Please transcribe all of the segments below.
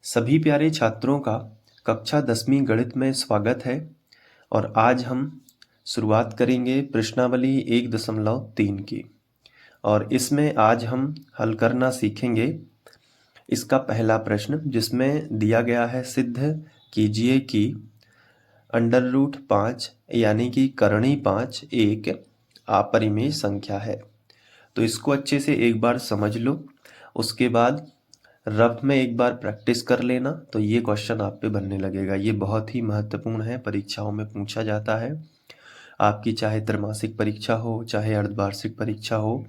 सभी प्यारे छात्रों का कक्षा 10वीं गणित में स्वागत है। और आज हम शुरुआत करेंगे प्रश्नावली 1.3 की। और इसमें आज हम हल करना सीखेंगे इसका पहला प्रश्न, जिसमें दिया गया है सिद्ध कीजिए कि √5 यानी कि करणी 5 एक अपरिमेय संख्या है। तो इसको अच्छे से एक बार समझ लो, उसके बाद रफ में एक बार प्रैक्टिस कर लेना, तो ये क्वेश्चन आप पे बनने लगेगा। ये बहुत ही महत्वपूर्ण है, परीक्षाओं में पूछा जाता है। आपकी चाहे त्रैमासिक परीक्षा हो, चाहे अर्धवार्षिक परीक्षा हो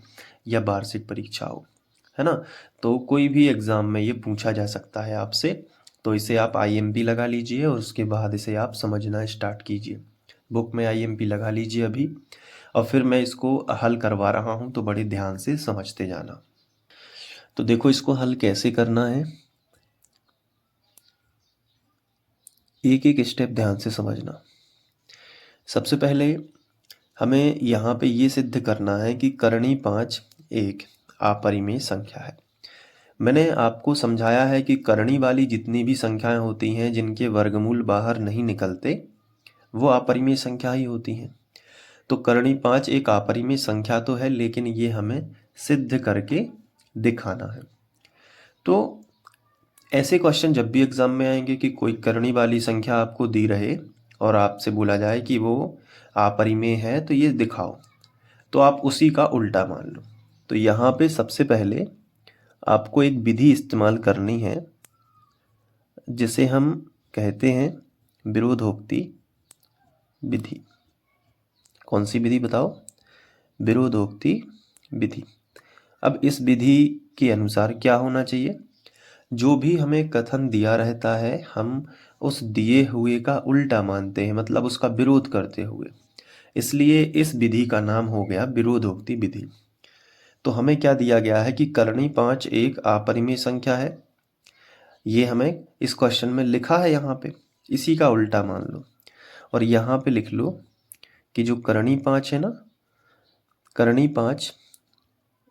या वार्षिक परीक्षा हो, है ना, तो कोई भी एग्ज़ाम में ये पूछा जा सकता है आपसे। तो इसे आप IMP लगा लीजिए और उसके बाद इसे आप समझना स्टार्ट कीजिए। बुक में IMP लगा लीजिए अभी, और फिर मैं इसको हल करवा रहा हूँ, तो बड़े ध्यान से समझते जाना। तो देखो, इसको हल कैसे करना है, एक एक स्टेप ध्यान से समझना। सबसे पहले हमें यहाँ पे ये सिद्ध करना है कि करणी 5 एक अपरिमेय संख्या है। मैंने आपको समझाया है कि करणी वाली जितनी भी संख्याएं होती हैं जिनके वर्गमूल बाहर नहीं निकलते, वो अपरिमेय संख्या ही होती हैं। तो करणी 5 एक अपरिमेय संख्या तो है, लेकिन ये हमें सिद्ध करके दिखाना है। तो ऐसे क्वेश्चन जब भी एग्जाम में आएंगे कि कोई करणी वाली संख्या आपको दी रहे और आपसे बोला जाए कि वो अपरिमेय है, तो ये दिखाओ, तो आप उसी का उल्टा मान लो। तो यहाँ पे सबसे पहले आपको एक विधि इस्तेमाल करनी है, जिसे हम कहते हैं विरोधोक्ति विधि। कौन सी विधि बताओ? विरोधोक्ति विधि। अब इस विधि के अनुसार क्या होना चाहिए, जो भी हमें कथन दिया रहता है हम उस दिए हुए का उल्टा मानते हैं, मतलब उसका विरोध करते हुए। इसलिए इस विधि का नाम हो गया विरोधोक्ति विधि। तो हमें क्या दिया गया है कि करणी 5 एक अपरिमेय संख्या है, ये हमें इस क्वेश्चन में लिखा है यहाँ पे, इसी का उल्टा मान लो। और यहाँ पे लिख लो कि जो करणी 5 है ना, करणी 5,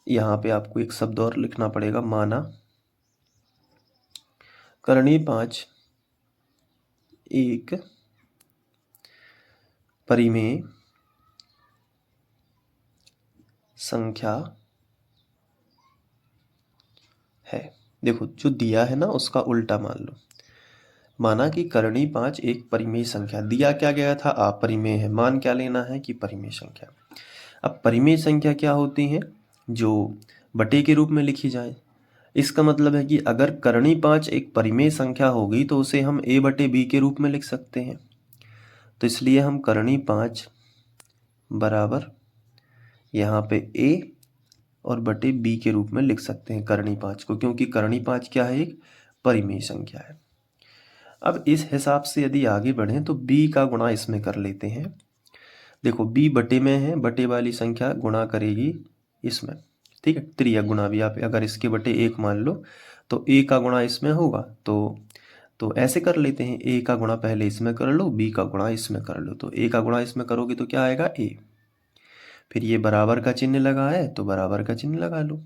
यहाँ पे आपको एक शब्द और लिखना पड़ेगा, माना करणी 5 एक परिमेय संख्या है। देखो, जो दिया है ना उसका उल्टा मान लो। माना कि करणी 5 एक परिमेय संख्या, दिया क्या गया था? अपरिमेय है। मान क्या लेना है? कि परिमेय संख्या। अब परिमेय संख्या क्या होती है? जो बटे के रूप में लिखी जाए। इसका मतलब है कि अगर करणी 5 एक परिमेय संख्या होगी तो उसे हम a/b के रूप में लिख सकते हैं। तो इसलिए हम करणी 5 बराबर यहाँ पे a और बटे b के रूप में लिख सकते हैं करणी 5 को, क्योंकि करणी 5 क्या है? एक परिमेय संख्या है। अब इस हिसाब से यदि आगे बढ़ें तो b का गुणा इसमें कर लेते हैं। देखो, b बटे में है, बटे वाली संख्या गुणा करेगी इसमें, ठीक है। त्रिया गुणा भी आप अगर इसके बटे 1 मान लो तो a का गुणा इसमें होगा। तो ऐसे कर लेते हैं, a का गुणा पहले इसमें कर लो, b का गुणा इसमें कर लो। तो a का गुणा इसमें करोगे तो क्या आएगा? a। फिर ये बराबर का चिन्ह लगा है तो बराबर का चिन्ह लगा लो।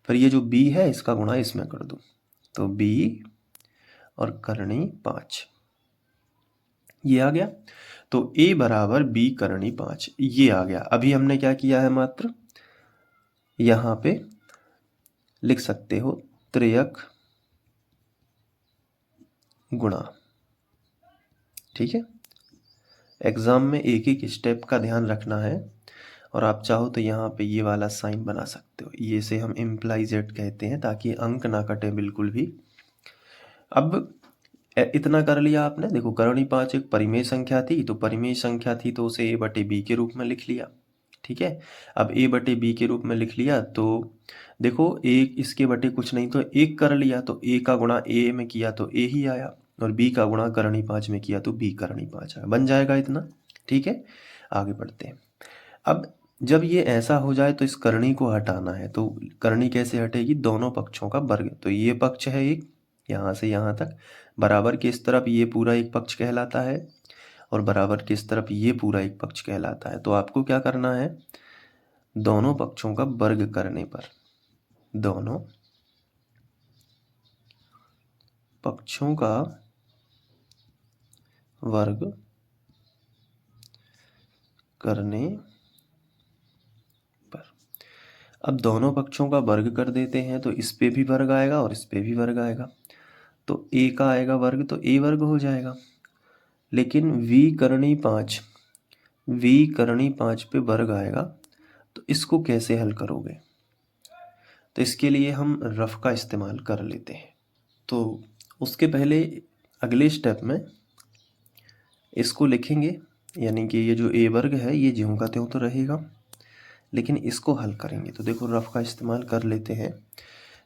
फिर ये जो b है इसका गुणा इसमें कर दो, तो b और करणी 5 ये आ गया। तो a बराबर b करणी 5 ये आ गया। अभी हमने क्या किया है? मात्र यहाँ पे लिख सकते हो त्रियक गुणा, ठीक है। एग्जाम में एक एक स्टेप का ध्यान रखना है, और आप चाहो तो यहाँ पे ये वाला साइन बना सकते हो, ये से हम इम्प्लाइजेड कहते हैं, ताकि अंक ना कटे बिल्कुल भी। अब इतना कर लिया आपने। देखो, करणी 5 एक परिमेय संख्या थी, तो परिमेय संख्या थी तो उसे a/b के रूप में लिख लिया, ठीक है। अब a/b के रूप में लिख लिया तो देखो, एक इसके बटे कुछ नहीं तो एक कर लिया, तो a का गुणा a में किया तो a ही आया, और b का गुणा करणी 5 में किया तो b करणी 5 आया। बन जाएगा इतना, ठीक है। आगे बढ़ते हैं। अब जब ये ऐसा हो जाए तो इस करणी को हटाना है। तो करणी कैसे हटेगी? दोनों पक्षों का वर्ग। तो ये पक्ष है एक, यहाँ से यहाँ तक, बराबर के इस तरफ ये पूरा एक पक्ष कहलाता है, और बराबर के इस तरफ ये पूरा एक पक्ष कहलाता है। तो आपको क्या करना है? दोनों पक्षों का वर्ग करने पर, दोनों पक्षों का वर्ग करने पर। अब दोनों पक्षों का वर्ग कर देते हैं तो इस पे भी वर्ग आएगा और इस पे भी वर्ग आएगा, तो a का आएगा वर्ग तो a वर्ग हो जाएगा। लेकिन v करनी 5 पे वर्ग आएगा, तो इसको कैसे हल करोगे? तो इसके लिए हम रफ का इस्तेमाल कर लेते हैं। तो उसके पहले अगले स्टेप में इसको लिखेंगे, यानी कि ये जो a वर्ग है ये ज्यों का त्यों तो रहेगा, लेकिन इसको हल करेंगे। तो देखो रफ का इस्तेमाल कर लेते हैं।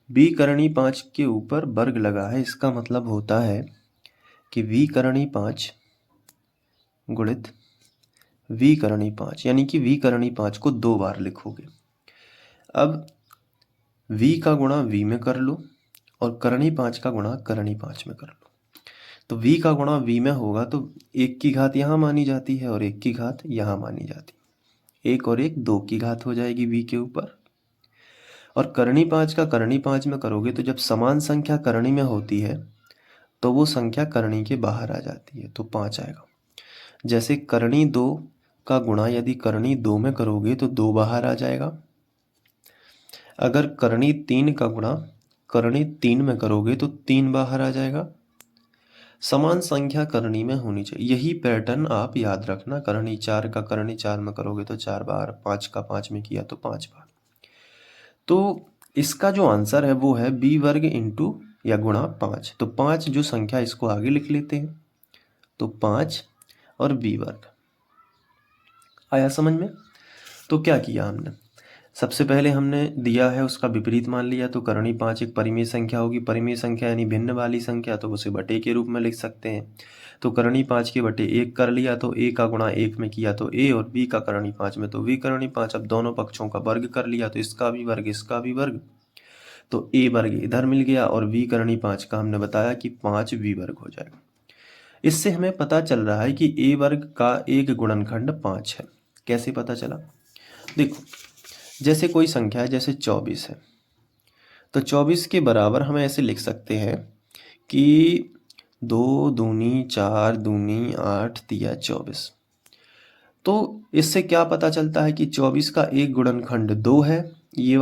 b करनी 5 के ऊपर वर्ग लगा है, इसका मतलब होता है कि v करनी 5 गुणित v करनी 5, यानी कि v करनी 5 को 2 बार लिखोगे। अब v का गुणा v में कर लो और करनी 5 का गुणा करनी 5 में कर लो। तो v का गुणा v में होगा तो 1 की घात यहाँ मानी जाती है और 1 की घात यहाँ मानी जाती है। 1 और 1 2 की घात हो जाएगी v के ऊपर। और करनी 5 का करनी 5 में करोगे तो जब समान संख्या करनी में होती है तो वो संख्या करनी के बाहर आ जाती है, तो 5 आएगा। जैसे करनी 2 का गुणा यदि करनी 2 में करोगे तो 2 बाहर आ जाएगा। अगर करनी 3 का गुणा करनी 3 में करोगे तो 3 बाहर आ जाएगा। समान संख्या करनी में होनी चाहिए, यही पैटर्न आप याद रखना। करनी 4 का करनी 4 में करोगे तो 4 बार, 5 का 5 में किया तो 5 बार। तो इसका जो आंसर है वो है b वर्ग इंटू या गुणा 5। तो 5 जो संख्या, इसको आगे लिख लेते हैं, तो 5 और b वर्ग आया समझ में। तो क्या किया हमने, सबसे पहले हमने दिया है उसका विपरीत मान लिया। तो करनी 5 एक परिमेय संख्या होगी, परिमेय संख्या यानी भिन्न वाली संख्या, तो उसे बटे के रूप में लिख सकते हैं। तो करनी 5 के बटे 1 कर लिया, तो a का गुणा 1 में किया तो a, और b का करनी 5 में तो v करनी 5। अब दोनों पक्षों का वर्ग कर लिया, तो इसका भी वर्ग इसका भी वर्ग, तो a वर्ग इधर मिल गया और v करनी 5 का हमने बताया कि 5 v वर्ग हो जाएगा। इससे हमें पता चल रहा है कि a वर्ग का एक गुणनखंड 5 है। कैसे पता चला? देखो, जैसे कोई संख्या है, जैसे 24 है, तो 24 के बराबर हम ऐसे लिख सकते हैं कि 2 दूनी 4 दूनी 8 तिया 24। तो इससे क्या पता चलता है कि 24 का एक गुणनखंड 2 है, ये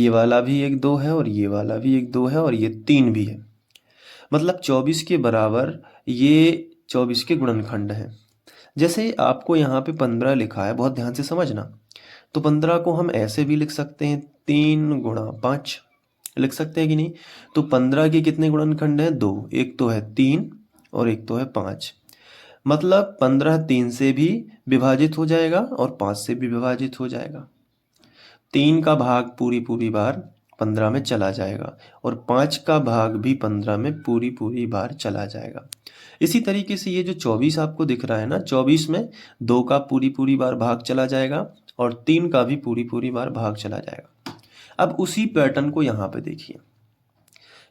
वाला भी एक 2 है और ये वाला भी एक 2 है और ये 3 भी है। मतलब 24 के बराबर ये 24 के गुणनखंड है। जैसे आपको यहाँ पे 15 लिखा है, बहुत ध्यान से समझना। तो 15 को हम ऐसे भी लिख सकते हैं, 3 गुणा 5 लिख सकते हैं कि नहीं? तो 15 के कितने गुणनखंड हैं? 2। एक तो है 3 और एक तो है 5। मतलब 15 3 से भी विभाजित हो जाएगा और 5 से भी विभाजित हो जाएगा। 3 का भाग पूरी बार 15 में चला जाएगा और 5 का भाग भी 15 में पूरी बार चला जाएगा। इसी तरीके से ये जो 24 आपको दिख रहा है ना, 24 में 2 का पूरी बार भाग चला जाएगा और 3 का भी पूरी बार भाग चला जाएगा। अब उसी पैटर्न को यहाँ पे देखिए,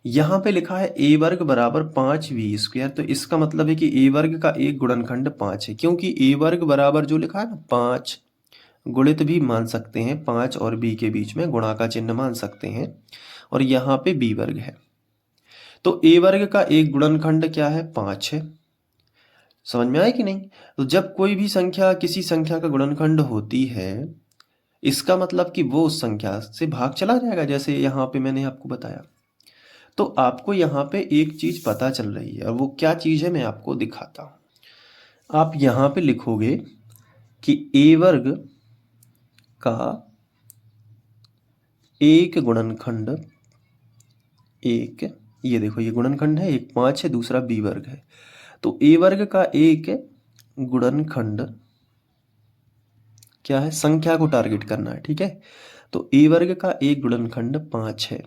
यहाँ पे लिखा है a वर्ग बराबर 5v²। तो इसका मतलब है कि a वर्ग का एक गुणनखंड 5 है, क्योंकि a वर्ग बराबर जो लिखा है ना 5, गुणित भी मान सकते हैं, 5 और b के बीच में गुणा का चिन्ह मान सकते हैं, और यहाँ पे b वर्ग है। तो a वर्ग का एक गुणनखंड क्या है? 5 है। समझ में आया कि नहीं? तो जब कोई भी संख्या किसी संख्या का गुणनखंड होती है, इसका मतलब कि वो उस संख्या से भाग चला जाएगा, जैसे यहाँ पे मैंने आपको बताया। तो आपको यहाँ पे एक चीज पता चल रही है, और वो क्या चीज है मैं आपको दिखाता हूं। आप यहाँ पे लिखोगे कि a वर्ग का एक गुणनखंड, एक, ये देखो ये गुणनखंड है, एक 5 है, दूसरा b वर्ग है। तो a वर्ग का एक गुणनखंड क्या है? संख्या को टारगेट करना है, ठीक है? तो a वर्ग का एक गुणनखंड 5 है।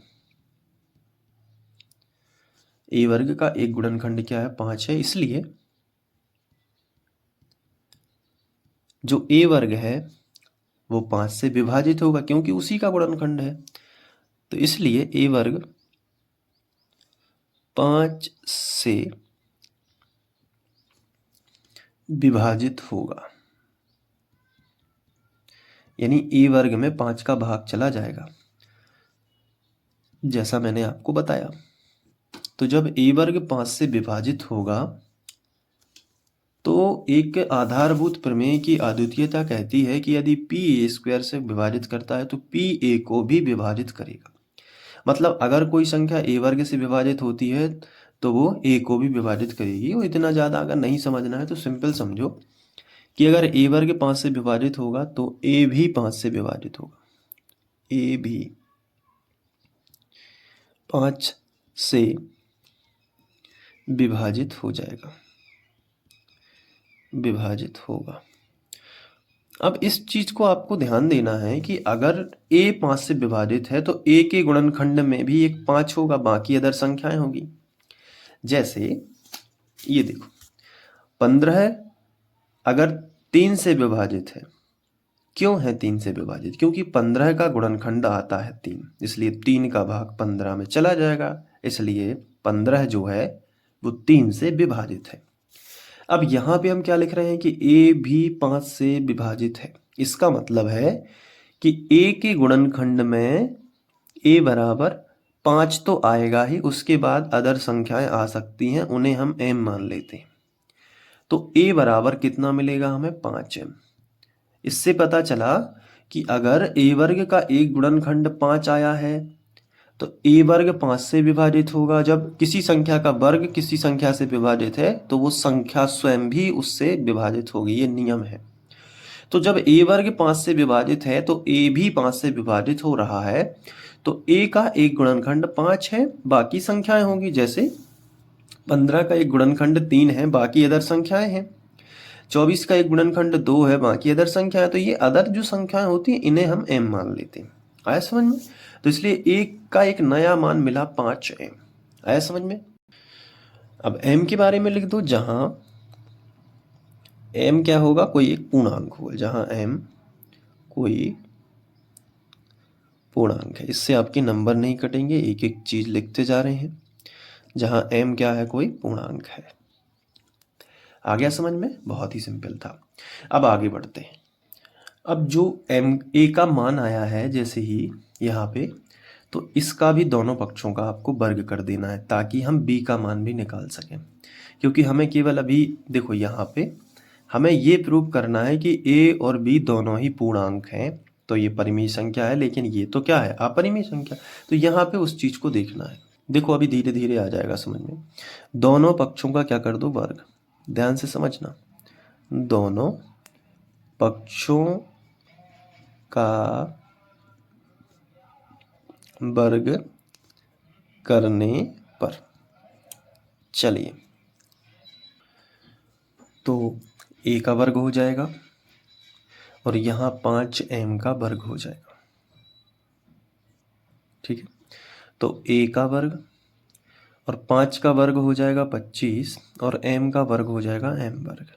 a वर्ग का एक गुणनखंड क्या है? 5 है। इसलिए जो a वर्ग है वो 5 से विभाजित होगा, क्योंकि उसी का गुणनखंड है। तो इसलिए a वर्ग 5 से विभाजित होगा, यानी a वर्ग में 5 का भाग चला जाएगा, जैसा मैंने आपको बताया। तो जब a वर्ग 5 से विभाजित होगा तो एक आधारभूत प्रमेय की अद्वितीयता कहती है कि यदि p a स्क्वायर से विभाजित करता है तो p a को भी विभाजित करेगा। मतलब अगर कोई संख्या a वर्ग से विभाजित होती है तो वो a को भी विभाजित करेगी। और इतना ज़्यादा अगर नहीं समझना है तो सिंपल समझो कि अगर a वर्ग 5 से विभाजित होगा तो a भी 5 से विभाजित होगा, a भी 5 से विभाजित हो जाएगा, विभाजित होगा। अब इस चीज को आपको ध्यान देना है कि अगर a 5 से विभाजित है तो a के गुणनखंड में भी एक 5 होगा, बाकी अदर संख्याएं होगी। जैसे ये देखो 15 अगर 3 से विभाजित है, क्यों है 3 से विभाजित? क्योंकि 15 का गुणनखंड आता है 3, इसलिए 3 का भाग 15 में चला जाएगा, इसलिए 15 जो है वो 3 से विभाजित है। अब यहाँ पे हम क्या लिख रहे हैं कि a भी 5 से विभाजित है। इसका मतलब है कि a के गुणनखंड में a बराबर 5 तो आएगा ही, उसके बाद अदर संख्याएं आ सकती हैं, उन्हें हम m मान लेते हैं। तो a बराबर कितना मिलेगा हमें? 5m। इससे पता चला कि अगर a वर्ग का एक गुणनखंड 5 आया है तो a वर्ग 5 से विभाजित होगा। जब किसी संख्या का वर्ग किसी संख्या से विभाजित है तो वो संख्या स्वयं भी उससे विभाजित होगी, ये नियम है। तो जब a वर्ग 5 से विभाजित है तो a भी 5 से विभाजित हो रहा है, तो a का एक गुणनखंड 5 है, बाकी संख्याएं होंगी। जैसे 15 का एक गुणनखंड 3 है, बाकी अदर संख्याएं हैं। 24 का एक गुणनखंड 2 है, बाकी अदर संख्याएं। तो ये अदर जो संख्याएं होती हैं इन्हें हम m मान लेते हैं। आया समझ में? तो इसलिए एक का एक नया मान मिला 5m। आया समझ में? अब m के बारे में लिख दो, जहां m क्या होगा? कोई एक पूर्णांक होगा। जहां m कोई पूर्णांक है, इससे आपके नंबर नहीं कटेंगे, एक एक चीज लिखते जा रहे हैं। जहां m क्या है? कोई पूर्णांक है। आ गया समझ में? बहुत ही सिंपल था। अब आगे बढ़ते हैं। अब जो a का मान आया है जैसे ही यहाँ पे, तो इसका भी दोनों पक्षों का आपको वर्ग कर देना है ताकि हम b का मान भी निकाल सकें। क्योंकि हमें केवल अभी देखो यहाँ पे हमें ये प्रूव करना है कि a और b दोनों ही पूर्णांक हैं। तो ये परिमेय संख्या है, लेकिन ये तो क्या है? अपरिमेय संख्या। तो यहाँ पे उस चीज को देखना है। देखो अभी धीरे धीरे आ जाएगा समझ में। दोनों पक्षों का क्या कर दो? वर्ग। ध्यान से समझना, दोनों पक्षों का वर्ग करने पर, चलिए, तो a का वर्ग हो जाएगा और यहाँ 5m का वर्ग हो जाएगा। ठीक है, तो a का वर्ग और 5 का वर्ग हो जाएगा 25 और m का वर्ग हो जाएगा m वर्ग।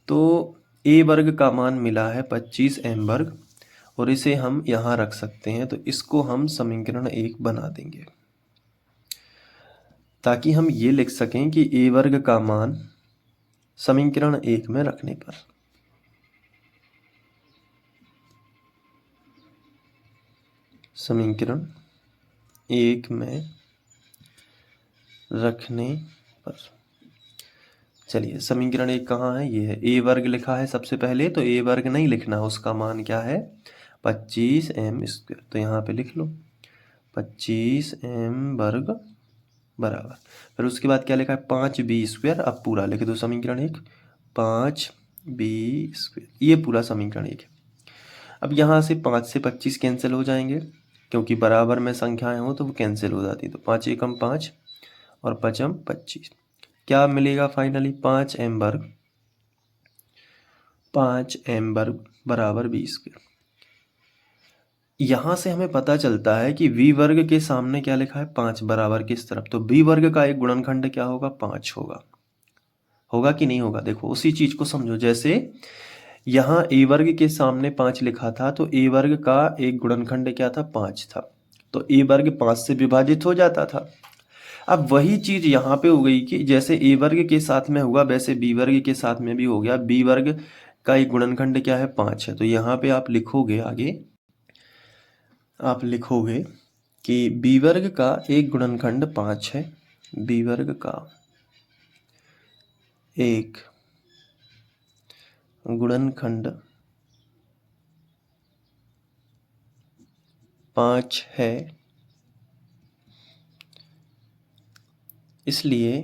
तो a वर्ग का मान मिला है 25m वर्ग और इसे हम यहाँ रख सकते हैं। तो इसको हम समीकरण 1 बना देंगे ताकि हम ये लिख सकें कि a वर्ग का मान समीकरण 1 में रखने पर, समीकरण 1 में रखने पर, चलिए समीकरण 1 कहाँ है? ये है। a वर्ग लिखा है सबसे पहले, तो a वर्ग नहीं लिखना, उसका मान क्या है? 25m square. तो यहाँ पे लिख लो 25m वर्ग बराबर, फिर उसके बाद क्या लिखा है? 5b square. अब पूरा लिख दो समीकरण 1, 5b स्क्वायर, ये पूरा समीकरण 1 है। अब यहाँ से 5 से 25 कैंसिल हो जाएंगे, क्योंकि बराबर में संख्याएं हो तो वो कैंसिल हो जाती। तो 5 एकम 5 और 5m 25, क्या मिलेगा फाइनली? 5m वर्ग, 5m वर्ग बराबर b स्क्वायर। यहाँ से हमें पता चलता है कि v वर्ग के सामने क्या लिखा है? 5 बराबर किस तरफ? तो b वर्ग का एक गुणनखंड क्या होगा? 5 होगा। होगा कि नहीं होगा? देखो उसी चीज को समझो। जैसे यहाँ a वर्ग के सामने 5 लिखा था, तो a वर्ग का एक गुणनखंड क्या था? 5 था। तो a वर्ग 5 से विभाजित हो जाता था। अब वही चीज यहाँ पे हो गई कि जैसे a वर्ग के साथ में हुआ वैसे b वर्ग के साथ में भी हो गया। b वर्ग का एक गुणनखंड क्या है? 5 है। तो यहाँ पे आप लिखोगे, आगे आप लिखोगे कि b वर्ग का एक गुणनखंड 5 है, b वर्ग का एक गुणनखंड 5 है, इसलिए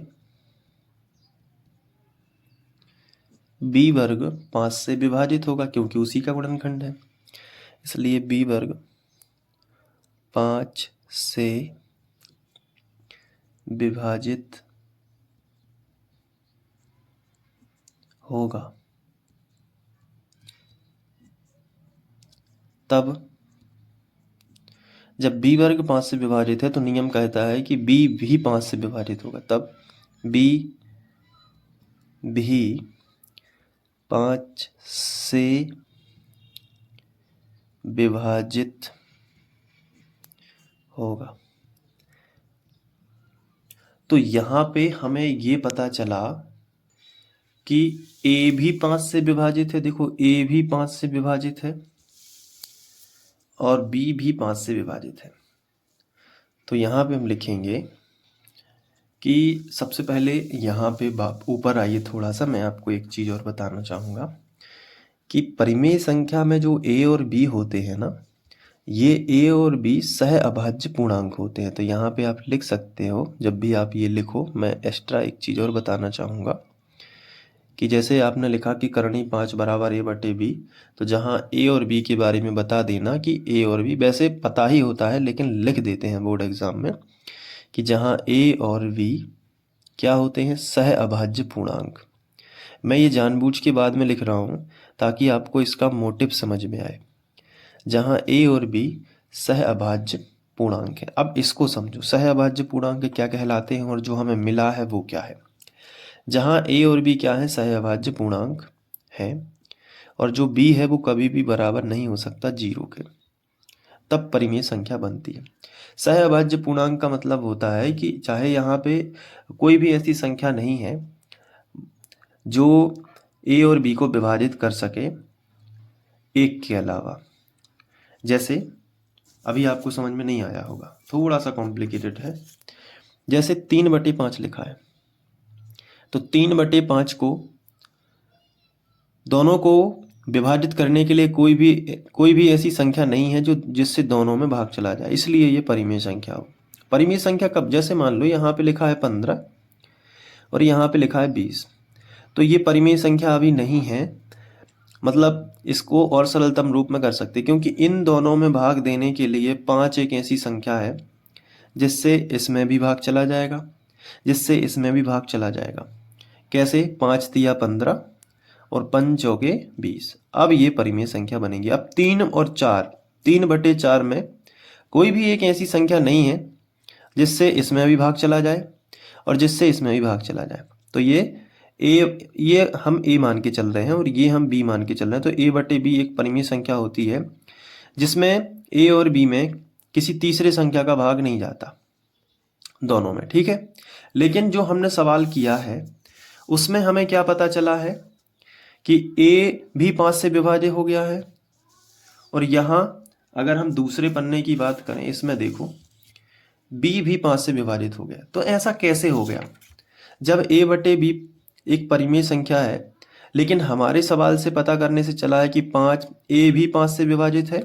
b वर्ग 5 से विभाजित होगा क्योंकि उसी का गुणनखंड है, इसलिए b वर्ग 5 से विभाजित होगा। तब जब b वर्ग 5 से विभाजित है तो नियम कहता है कि b भी 5 से विभाजित होगा, तब b भी 5 से विभाजित होगा। तो यहाँ पे हमें ये पता चला कि a भी 5 से विभाजित है, देखो a भी 5 से विभाजित है और b भी 5 से विभाजित है। तो यहाँ पे हम लिखेंगे कि सबसे पहले यहाँ पे ऊपर आइए, थोड़ा सा मैं आपको एक चीज़ और बताना चाहूँगा कि परिमेय संख्या में जो a और b होते हैं ना, ये a और b सह अभाज्य पूर्णांक होते हैं। तो यहाँ पे आप लिख सकते हो, जब भी आप ये लिखो, मैं एक्स्ट्रा एक चीज़ और बताना चाहूँगा कि जैसे आपने लिखा कि करणी 5 बराबर a बटे b, तो जहाँ a और b के बारे में बता देना कि a और b वैसे पता ही होता है लेकिन लिख देते हैं बोर्ड एग्जाम में कि जहाँ a और b क्या होते हैं, सह अभाज्य पूर्णांक। मैं ये जानबूझ के बाद में लिख रहा हूँ ताकि आपको इसका मोटिव समझ में आए। जहाँ a और b सह अभाज्य पूर्णांक है। अब इसको समझो, सह अभाज्य पूर्णांक क्या कहलाते हैं और जो हमें मिला है वो क्या है। जहाँ a और b क्या है, सह अभाज्य पूर्णांक है, और जो b है वो कभी भी बराबर नहीं हो सकता 0 के, तब परिमेय संख्या बनती है। सह अभाज्य पूर्णांक का मतलब होता है कि चाहे यहाँ पे कोई भी ऐसी संख्या नहीं है जो a और b को विभाजित कर सके एक के अलावा। जैसे अभी आपको समझ में नहीं आया होगा, थोड़ा सा कॉम्प्लिकेटेड है। जैसे 3/5 लिखा है, तो 3/5 को दोनों को विभाजित करने के लिए कोई भी ऐसी संख्या नहीं है जो जिससे दोनों में भाग चला जाए, इसलिए ये परिमेय संख्या हो। परिमेय संख्या कब, जैसे मान लो यहाँ पे लिखा है 15 और यहाँ पे लिखा है 20, तो ये परिमेय संख्या अभी नहीं है। मतलब इसको और सरलतम रूप में कर सकते, क्योंकि इन दोनों में भाग देने के लिए 5 एक ऐसी संख्या है जिससे इसमें भी भाग चला जाएगा, जिससे इसमें भी भाग चला जाएगा। कैसे, 5 तिया 15 और 5 चौके 20। अब ये परिमेय संख्या बनेगी। अब 3 और 4, 3/4 में कोई भी एक ऐसी संख्या नहीं है जिससे इसमें भी भाग चला जाए और जिससे इसमें भी भाग चला जाए। तो ये हम a मान के चल रहे हैं और ये हम b मान के चल रहे हैं। तो a/b एक परिमेय संख्या होती है जिसमें a और b में किसी तीसरे संख्या का भाग नहीं जाता दोनों में, ठीक है। लेकिन जो हमने सवाल किया है उसमें हमें क्या पता चला है कि a भी 5 से विभाजित हो गया है, और यहाँ अगर हम दूसरे पन्ने की बात करें, इसमें देखो b भी 5 से विभाजित हो गया। तो ऐसा कैसे हो गया, जब a/b एक परिमेय संख्या है, लेकिन हमारे सवाल से पता करने से चला है कि a भी 5 से विभाजित है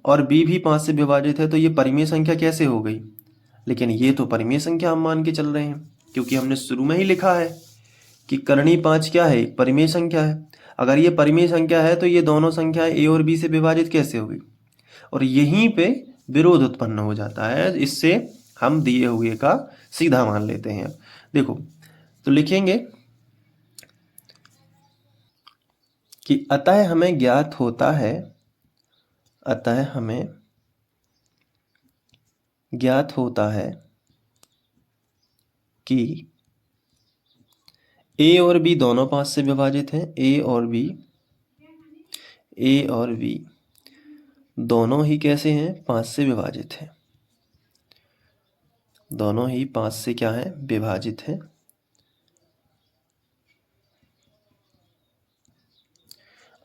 और b भी 5 से विभाजित है, तो ये परिमेय संख्या कैसे हो गई। लेकिन ये तो परिमेय संख्या हम मान के चल रहे हैं, क्योंकि हमने शुरू में ही लिखा है कि करणी 5 क्या है, एक परिमेय संख्या है। अगर ये परिमेय संख्या है तो ये दोनों संख्याएं a और b से विभाजित कैसे होगी, और यहीं पे विरोध उत्पन्न हो जाता है। इससे हम दिए हुए का सीधा मान लेते हैं। देखो, तो लिखेंगे कि अतः हमें ज्ञात होता है, अतः हमें ज्ञात होता है कि a और b दोनों 5 से विभाजित हैं। a और b दोनों ही कैसे हैं, 5 से विभाजित हैं। दोनों ही 5 से क्या है, विभाजित हैं।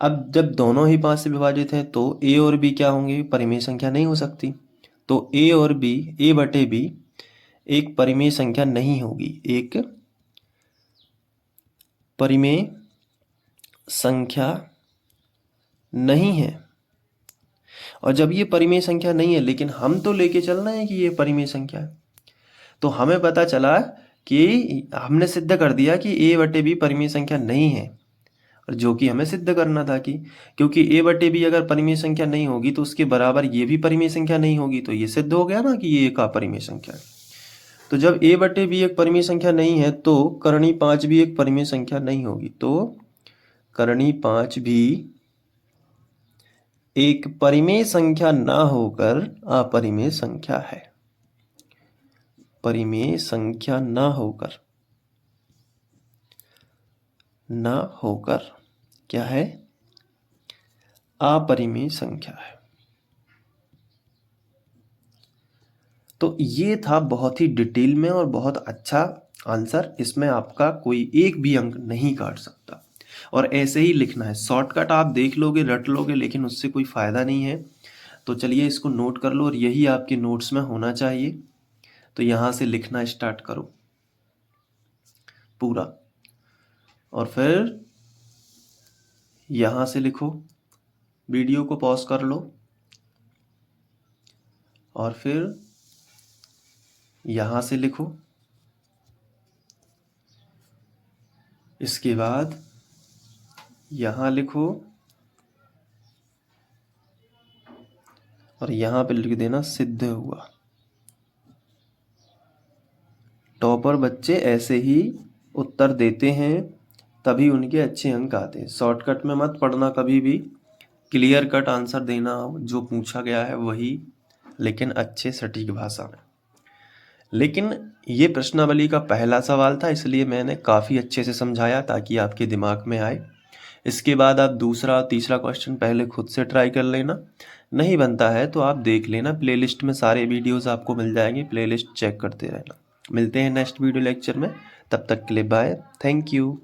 अब जब दोनों ही 5 से विभाजित हैं तो a और b क्या होंगे, परिमेय संख्या नहीं हो सकती। तो ए और बी, ए बटे बी एक परिमेय संख्या नहीं होगी, एक परिमेय संख्या नहीं है। और जब ये परिमेय संख्या नहीं है, लेकिन हम तो लेके चल रहे हैं कि ये परिमेय संख्या है, तो हमें पता चला कि हमने सिद्ध कर दिया कि ए बटे बी परिमेय संख्या नहीं है, और जो कि हमें सिद्ध करना था कि क्योंकि ए बटे बी अगर परिमेय संख्या नहीं होगी तो उसके बराबर ये भी परिमेय संख्या नहीं होगी, तो ये सिद्ध हो गया ना कि ये एक अपरिमेय संख्या है। तो जब ए बटे बी एक परिमेय संख्या नहीं है तो करणी 5 भी एक परिमेय संख्या नहीं होगी, तो करणी 5 भी एक परिमेय संख्या ना होकर अपरिमेय संख्या है। परिमेय संख्या ना होकर क्या है? अपरिमेय संख्या है। तो ये था बहुत ही डिटेल में और बहुत अच्छा आंसर। इसमें आपका कोई एक भी अंक नहीं काट सकता, और ऐसे ही लिखना है। शॉर्टकट आप देख लोगे, रट लोगे, लेकिन उससे कोई फ़ायदा नहीं है। तो चलिए इसको नोट कर लो, और यही आपके नोट्स में होना चाहिए। तो यहाँ से लिखना स्टार्ट करो पूरा, और फिर यहाँ से लिखो। वीडियो को पॉज कर लो, और फिर यहाँ से लिखो। इसके बाद यहाँ लिखो, और यहाँ पे लिख देना सिद्ध हुआ। टॉपर बच्चे ऐसे ही उत्तर देते हैं, तभी उनके अच्छे अंक आते हैं। शॉर्टकट में मत पढ़ना कभी भी, क्लियर कट आंसर देना, जो पूछा गया है वही, लेकिन अच्छे सटीक भाषा में। लेकिन ये प्रश्नावली का पहला सवाल था, इसलिए मैंने काफ़ी अच्छे से समझाया ताकि आपके दिमाग में आए। इसके बाद आप दूसरा और तीसरा क्वेश्चन पहले खुद से ट्राई कर लेना। नहीं बनता है तो आप देख लेना, प्लेलिस्ट में सारे वीडियोस आपको मिल जाएंगे, प्लेलिस्ट चेक करते रहना। मिलते हैं नेक्स्ट वीडियो लेक्चर में, तब तक के लिए बाय, थैंक यू।